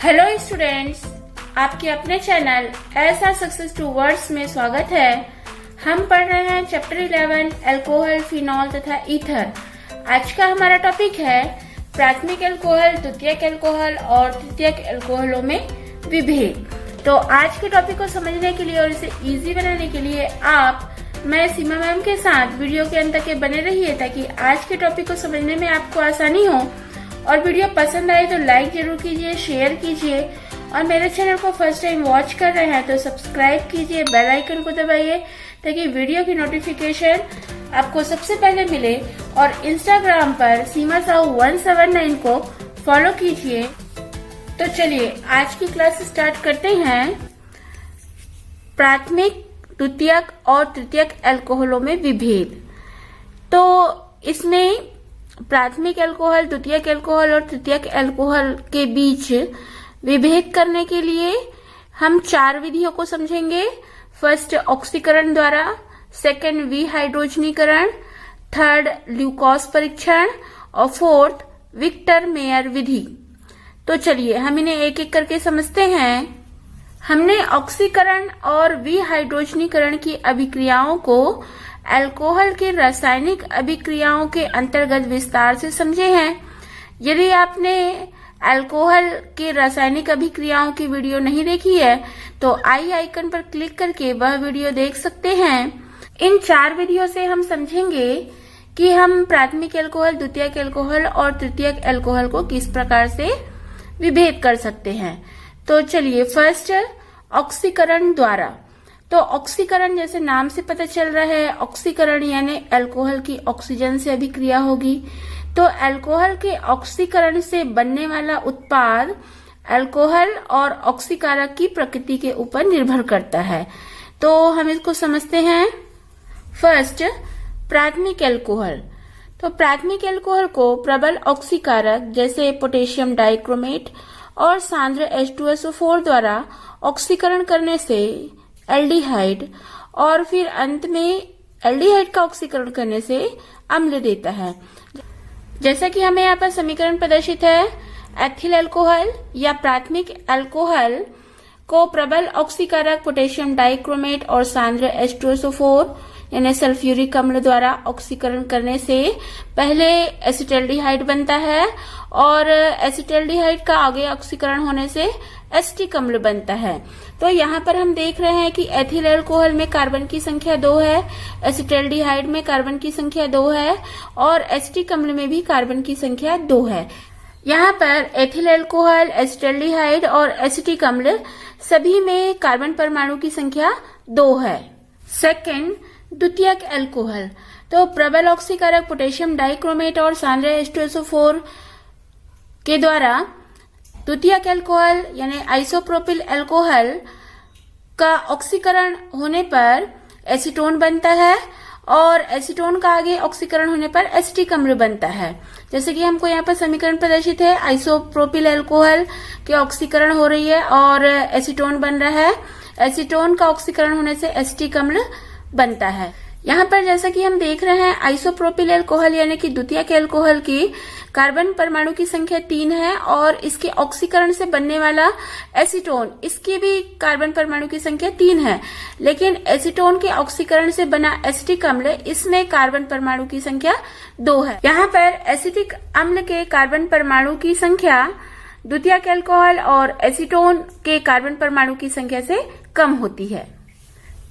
Hello students, आपके अपने channel ऐसा सक्सेस टू वर्ड्स में स्वागत है। हम पढ़ रहे हैं चैप्टर 11 अल्कोहल, फिनॉल तथा ईथर। आज का हमारा टॉपिक है प्राथमिक अल्कोहल, द्वितीयक अल्कोहल और तृतीयक अल्कोहलों में विभेद। तो आज के टॉपिक को समझने के लिए और इसे इजी बनाने के लिए मैं सीमा मैम के साथ वीडियो के अंत तक बने रहिए ताकि आज के टॉपिक को समझने में आपको आसानी हो। और वीडियो पसंद आए तो लाइक जरूर कीजिए, शेयर कीजिए और मेरे चैनल को फर्स्ट टाइम वॉच कर रहे हैं तो सब्सक्राइब कीजिए, बेल आइकन को दबाइए ताकि वीडियो की नोटिफिकेशन आपको सबसे पहले मिले। और इंस्टाग्राम पर सीमा साहू 179 को फॉलो कीजिए। तो चलिए आज की क्लास स्टार्ट करते हैं। प्राथमिक, द्वितीयक और तृतीयक अल्कोहलों में विभेद। तो इसमें प्राथमिक अल्कोहल, द्वितीयक अल्कोहल और तृतीयक अल्कोहल के बीच विभेद करने के लिए हम 4 विधियों को समझेंगे। फर्स्ट ऑक्सीकरण द्वारा, सेकंड विहाइड्रोजनीकरण, थर्ड ल्यूकोस परीक्षण और फोर्थ विक्टर मेयर विधि। तो चलिए हम इन्हें एक एक करके समझते हैं। हमने ऑक्सीकरण और विहाइड्रोजनीकरण की अभिक्रियाओं को अल्कोहल के रासायनिक अभिक्रियाओं के अंतर्गत विस्तार से समझे हैं। यदि आपने अल्कोहल के रासायनिक अभिक्रियाओं की वीडियो नहीं देखी है तो आई आइकन पर क्लिक करके वह वीडियो देख सकते हैं। इन 4 विधियों से हम समझेंगे कि हम प्राथमिक अल्कोहल, द्वितीयक अल्कोहल और तृतीयक अल्कोहल को किस प्रकार से विभेद कर सकते हैं। तो चलिए फर्स्ट ऑक्सीकरण द्वारा। तो ऑक्सीकरण जैसे नाम से पता चल रहा है, ऑक्सीकरण यानी अल्कोहल की ऑक्सीजन से अभिक्रिया होगी। तो अल्कोहल के ऑक्सीकरण से बनने वाला उत्पाद अल्कोहल और ऑक्सीकारक की प्रकृति के ऊपर निर्भर करता है। तो हम इसको समझते हैं। फर्स्ट प्राथमिक अल्कोहल। तो प्राथमिक अल्कोहल को प्रबल ऑक्सीकारक जैसे पोटेशियम डाइक्रोमेट और सांद्र H2SO4 द्वारा ऑक्सीकरण करने से एल्डिहाइड और फिर अंत में एल्डिहाइड का ऑक्सीकरण करने से अम्ल देता है। जैसा कि हमें यहाँ पर समीकरण प्रदर्शित है, एथिल अल्कोहल या प्राथमिक अल्कोहल को प्रबल ऑक्सीकारक पोटेशियम डाइक्रोमेट और सांद्र H2SO4 यानी सल्फ्यूरिक अम्ल द्वारा ऑक्सीकरण करने से पहले एसिटल्डिहाइड बनता है और एसिटल्डिहाइड का आगे ऑक्सीकरण होने से एसिटिक अम्ल बनता है। तो यहाँ पर हम देख रहे हैं कि एथिल अल्कोहल में कार्बन की संख्या 2 है, एसिटल्डिहाइड में कार्बन की संख्या 2 है और एसिटिक अम्ल में भी कार्बन की संख्या 2 है। यहाँ पर एथिल अल्कोहल, एसिटल्डिहाइड और एसिटिक अम्ल सभी में कार्बन परमाणु की संख्या 2 है। सेकेंड द्वितीयक अल्कोहल। तो प्रबल ऑक्सीकारक पोटेशियम डाइक्रोमेट और सांद्र H2SO4 के द्वारा द्वितीयक अल्कोहल यानी आइसोप्रोपिल अल्कोहल का ऑक्सीकरण होने पर एसीटोन बनता है और एसीटोन का आगे ऑक्सीकरण होने पर एसिटिक अम्ल बनता है। जैसे कि हमको यहाँ पर समीकरण प्रदर्शित है, आइसोप्रोपिल अल्कोहल के ऑक्सीकरण हो रही है और एसीटोन बन रहा है। एसीटोन का ऑक्सीकरण होने से एसिटिक अम्ल बनता है। यहाँ पर जैसा कि हम देख रहे हैं, आइसोप्रोपिल अल्कोहल यानी कि द्वितीयक अल्कोहल की कार्बन परमाणु की संख्या 3 है और इसके ऑक्सीकरण से बनने वाला एसीटोन, इसकी भी कार्बन परमाणु की संख्या 3 है। लेकिन एसीटोन के ऑक्सीकरण से बना एसिटिक अम्ल, इसमें कार्बन परमाणु की संख्या 2 है। यहाँ पर एसिटिक अम्ल के कार्बन परमाणु की संख्या द्वितीयक अल्कोहल और एसीटोन के कार्बन परमाणु की संख्या से कम होती है।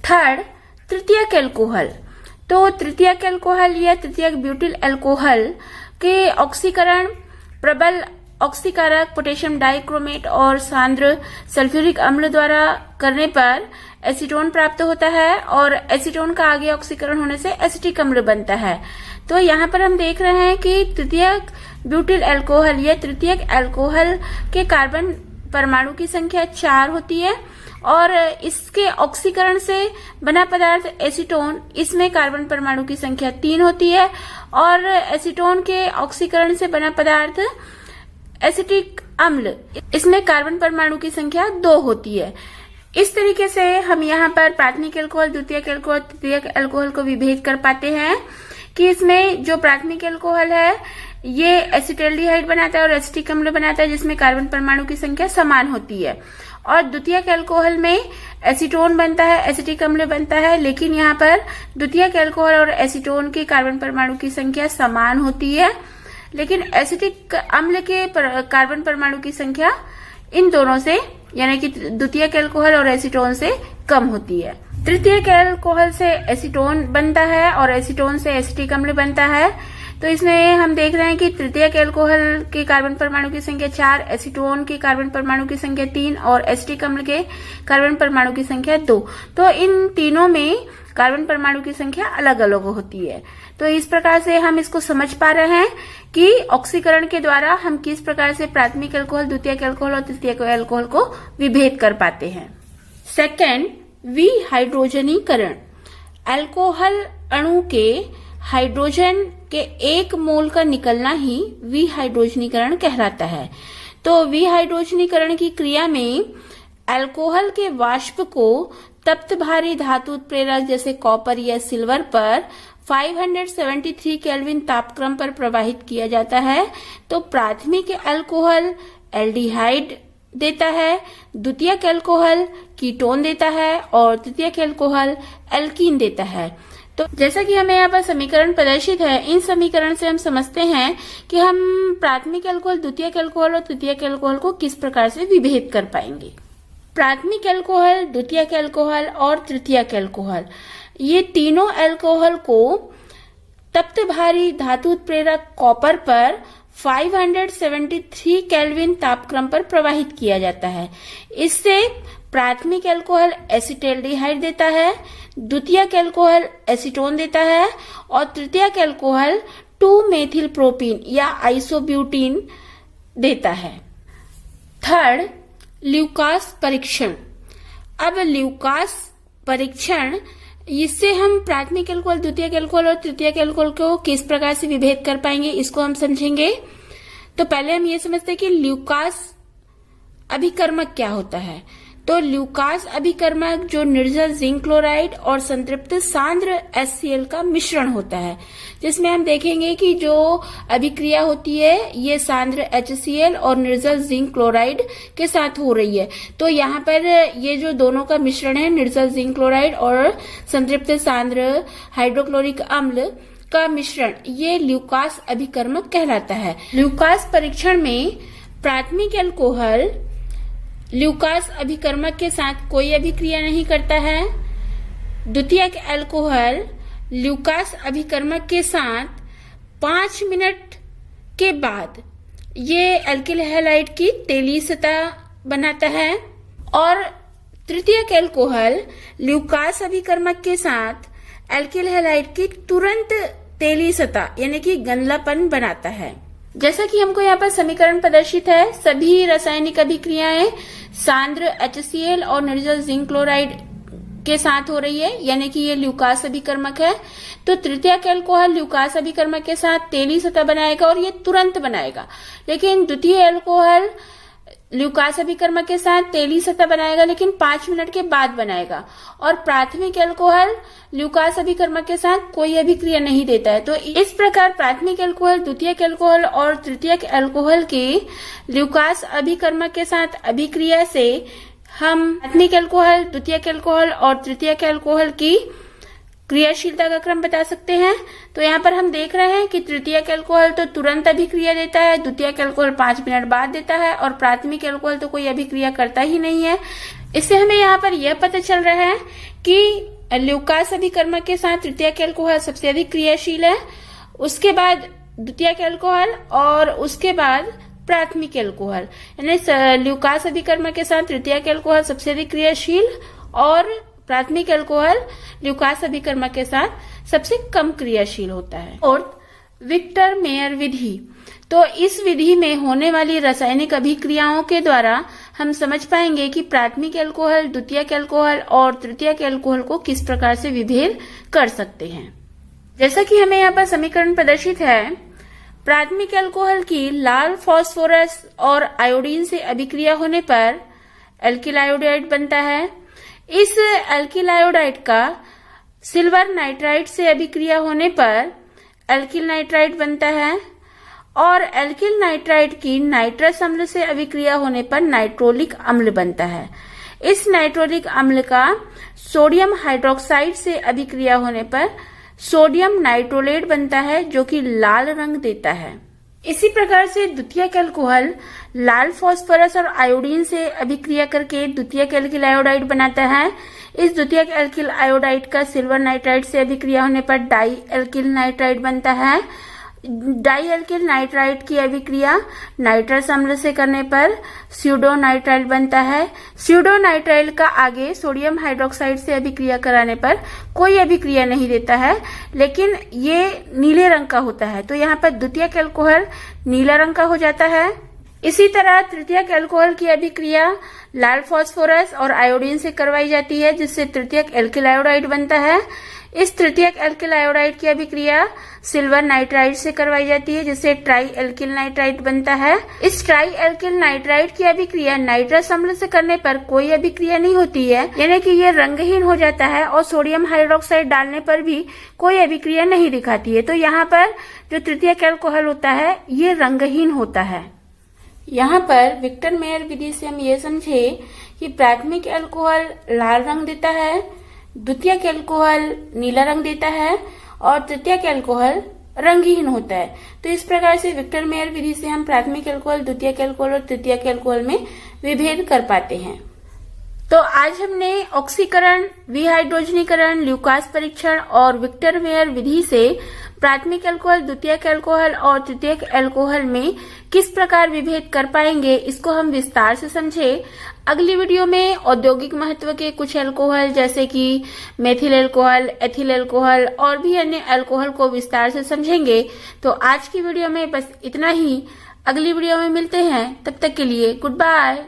थर्ड तृतीयक अल्कोहल। तो तृतीयक अल्कोहल या तृतीयक ब्यूटिल अल्कोहल के ऑक्सीकरण प्रबल ऑक्सीकारक पोटेशियम डाइक्रोमेट और सांद्र सल्फ्यूरिक अम्ल द्वारा करने पर एसीटोन प्राप्त होता है और एसीटोन का आगे ऑक्सीकरण होने से एसिटिक अम्ल बनता है। तो यहाँ पर हम देख रहे हैं कि तृतीयक ब्यूटिल अल्कोहल या तृतीयक अल्कोहल के कार्बन परमाणु की संख्या 4 होती है और इसके ऑक्सीकरण से बना पदार्थ एसीटोन, इसमें कार्बन परमाणु की संख्या 3 होती है और एसीटोन के ऑक्सीकरण से बना पदार्थ एसिटिक अम्ल, इसमें कार्बन परमाणु की संख्या 2 होती है। इस तरीके से हम यहाँ पर प्राथमिक अल्कोहल, द्वितीयक अल्कोहल, तृतीयक अल्कोहल को विभेद कर पाते हैं कि इसमें जो प्राथमिक अल्कोहल है ये एसिटाल्डिहाइड बनाता है और एसिटिक अम्ल बनाता है, जिसमें कार्बन परमाणु की संख्या समान होती है। और द्वितीयक अल्कोहल में एसीटोन बनता है, एसिटिक अम्ल बनता है, लेकिन यहाँ पर द्वितीयक अल्कोहल और एसीटोन के कार्बन परमाणु की संख्या समान होती है, लेकिन एसिटिक अम्ल के कार्बन परमाणु की संख्या इन दोनों से यानी कि द्वितीयक अल्कोहल और एसीटोन से कम होती है। तृतीयक अल्कोहल से एसीटोन बनता है और एसीटोन से एसिटिक अम्ल बनता है। तो इसमें हम देख रहे हैं कि तृतीयक अल्कोहल के कार्बन परमाणु की संख्या 4, एसीटोन के कार्बन परमाणु की संख्या 3 और एसिटिक अम्ल के कार्बन परमाणु की संख्या 2। तो इन तीनों में कार्बन परमाणु की संख्या अलग अलग होती है। तो इस प्रकार से हम इसको समझ पा रहे हैं कि ऑक्सीकरण के द्वारा हम किस प्रकार से प्राथमिक अल्कोहल, द्वितीयक अल्कोहल और तृतीयक अल्कोहल को विभेद कर पाते हैं। सेकेंड, विहाइड्रोजनीकरण। अल्कोहल अणु के हाइड्रोजन के 1 मोल का निकलना ही विहाइड्रोजनीकरण कहलाता है। तो विहाइड्रोजनीकरण की क्रिया में अल्कोहल के वाष्प को तप्त भारी धातु उत्प्रेरक जैसे कॉपर या सिल्वर पर 573 केल्विन तापक्रम पर प्रवाहित किया जाता है। तो प्राथमिक अल्कोहल एल्डिहाइड देता है, द्वितीयक अल्कोहल कीटोन देता है और तृतीयक अल्कोहल एल्कीन देता है। तो जैसा कि हमें यहाँ पर समीकरण प्रदर्शित है, इन समीकरण से हम समझते हैं कि हम प्राथमिक अल्कोहल, द्वितीयक अल्कोहल और तृतीयक अल्कोहल को किस प्रकार से विभेद कर पाएंगे। प्राथमिक अल्कोहल, द्वितीयक अल्कोहल और तृतीयक अल्कोहल, ये तीनों अल्कोहल को तप्त भारी धातु उत्प्रेरक कॉपर पर 573 केल्विन तापक्रम पर प्रवाहित किया जाता है। इससे प्राथमिक अल्कोहल एसिटाल्डिहाइड देता है, द्वितीयक अल्कोहल एसीटोन देता है और तृतीयक अल्कोहल 2-मेथिल प्रोपीन या आइसोब्यूटीन देता है। थर्ड, ल्यूकास परीक्षण। अब ल्यूकास परीक्षण, इससे हम प्राथमिक अल्कोहल, द्वितीयक अल्कोहल और तृतीयक अल्कोहल को किस प्रकार से विभेद कर पाएंगे, इसको हम समझेंगे। तो पहले हम ये समझते हैं कि ल्यूकास अभिकर्मक क्या होता है। तो ल्यूकास अभिकर्मक जो निर्जल जिंक क्लोराइड और संतृप्त सांद्र HCl का मिश्रण होता है, जिसमें हम देखेंगे कि जो अभिक्रिया होती है ये सांद्र HCl और निर्जल जिंक क्लोराइड के साथ हो रही है। तो यहाँ पर ये जो दोनों का मिश्रण है, निर्जल जिंक क्लोराइड और संतृप्त सांद्र हाइड्रोक्लोरिक अम्ल का मिश्रण, ये ल्यूकास अभिकर्मक कहलाता है। ल्यूकास परीक्षण में प्राथमिक अल्कोहल ल्यूकास अभिकर्मक के साथ कोई अभिक्रिया नहीं करता है। द्वितीयक अल्कोहल ल्यूकास अभिकर्मक के साथ 5 मिनट के बाद ये एल्किल हैलाइड की तेली सतह बनाता है और तृतीयक अल्कोहल ल्यूकास अभिकर्मक के साथ एल्किल हैलाइड की तुरंत तेली सतह यानी कि गंधलापन बनाता है। जैसा कि हमको यहाँ पर समीकरण प्रदर्शित है, सभी रासायनिक अभिक्रियाएं सांद्र HCl और निर्जल जिंक क्लोराइड के साथ हो रही है, यानी कि ये ल्यूकास अभिकर्मक है। तो तृतीयक अल्कोहल ल्यूकास अभिकर्मक के साथ तेली सतह बनाएगा और ये तुरंत बनाएगा, लेकिन द्वितीय अल्कोहल ल्यूकास अभिकर्मक के साथ तेली सतह बनाएगा लेकिन 5 मिनट के बाद बनाएगा। और प्राथमिक अल्कोहल ल्यूकास अभिकर्मक के साथ कोई अभिक्रिया नहीं देता है। तो इस प्रकार प्राथमिक अल्कोहल, द्वितीयक अल्कोहल और तृतीयक अल्कोहल के ल्यूकास अभिकर्मक के साथ अभिक्रिया से हम प्राथमिक अल्कोहल, द्वितीयक अल्कोहल और तृतीयक अल्कोहल की क्रियाशीलता का क्रम बता सकते हैं। तो यहाँ पर हम देख रहे हैं कि तृतीयक अल्कोहल तो तुरंत अभिक्रिया देता है, द्वितीयक अल्कोहल 5 मिनट बाद देता है और प्राथमिक अल्कोहल तो कोई अभिक्रिया करता ही नहीं है। इससे हमें यहाँ पर यह पता चल रहा है कि ल्यूकास अभिकर्मक के साथ तृतीयक अल्कोहल सबसे अधिक क्रियाशील है, उसके बाद द्वितीयक अल्कोहल और उसके बाद प्राथमिक अल्कोहल। यानी ल्यूकास अभिकर्मक के साथ तृतीयक अल्कोहल सबसे अधिक क्रियाशील और प्राथमिक अल्कोहल ल्यूकास अभिकर्मक के साथ सबसे कम क्रियाशील होता है। और विक्टर मेयर विधि, तो इस विधि में होने वाली रासायनिक अभिक्रियाओं के द्वारा हम समझ पाएंगे कि प्राथमिक अल्कोहल, द्वितीयक अल्कोहल और तृतीयक अल्कोहल को किस प्रकार से विभेद कर सकते हैं। जैसा कि हमें यहाँ पर समीकरण प्रदर्शित है, प्राथमिक अल्कोहल की लाल फास्फोरस और आयोडीन से अभिक्रिया होने पर एल्किल आयोडाइड बनता है। इस एल्किल आयोडाइड का सिल्वर नाइट्राइड से अभिक्रिया होने पर एल्किल नाइट्राइड बनता है और एल्किल नाइट्राइड की नाइट्रस अम्ल से अभिक्रिया होने पर नाइट्रोलिक अम्ल बनता है। इस नाइट्रोलिक अम्ल का सोडियम हाइड्रोक्साइड से अभिक्रिया होने पर सोडियम नाइट्रोलेट बनता है, जो कि लाल रंग देता है। इसी प्रकार से द्वितीयक अल्कोहल लाल फास्फोरस और आयोडीन से अभिक्रिया करके द्वितीयक एल्किल आयोडाइड बनाता है। इस द्वितीयक एल्किल आयोडाइड का सिल्वर नाइट्राइड से अभिक्रिया होने पर डाई एल्किल नाइट्राइड बनता है। डाई एल्किल नाइट्राइड की अभिक्रिया नाइट्रस अम्ल से करने पर स्यूडो नाइट्राइल बनता है। स्यूडो नाइट्राइल का आगे सोडियम हाइड्रोक्साइड से अभिक्रिया कराने पर कोई अभिक्रिया नहीं देता है, लेकिन ये नीले रंग का होता है, तो यहाँ पर द्वितीयक अल्कोहल नीला रंग का हो जाता है। इसी तरह तृतीयक अल्कोहल की अभिक्रिया लाल फास्फोरस और आयोडीन से करवाई जाती है, जिससे तृतीयक एल्किल आयोडाइड बनता है। इस तृतीयक एल्किल आयोडाइड की अभिक्रिया सिल्वर नाइट्राइड से करवाई जाती है, जिससे ट्राई एल्किल नाइट्राइड बनता है। इस ट्राई एल्किल नाइट्राइड की अभिक्रिया नाइट्रस अम्ल से करने पर कोई अभिक्रिया नहीं होती है, यानी कि ये रंगहीन हो जाता है और सोडियम हाइड्रोक्साइड डालने पर भी कोई अभिक्रिया नहीं दिखाती है। तो यहाँ पर जो तृतीयक अल्कोहल होता है ये रंगहीन होता है। यहाँ पर विक्टर मेयर विधि से हम ये समझे कि प्राथमिक अल्कोहल लाल रंग देता है, द्वितीयक अल्कोहल नीला रंग देता है और तृतीयक अल्कोहल रंगहीन होता है। तो इस प्रकार से विक्टर मेयर विधि से हम प्राथमिक अल्कोहल, द्वितीयक अल्कोहल और तृतीयक अल्कोहल में विभेद कर पाते हैं। तो आज हमने ऑक्सीकरण, विहाइड्रोजनीकरण, ल्यूकास परीक्षण और विक्टर मेयर विधि से प्राथमिक अल्कोहल, द्वितीयक अल्कोहल और तृतीयक अल्कोहल में किस प्रकार विभेद कर पाएंगे, इसको हम विस्तार से समझे। अगली वीडियो में औद्योगिक महत्व के कुछ अल्कोहल जैसे कि मेथिल अल्कोहल, एथिल अल्कोहल और भी अन्य अल्कोहल को विस्तार से समझेंगे। तो आज की वीडियो में बस इतना ही। अगली वीडियो में मिलते हैं, तब तक के लिए गुड बाय।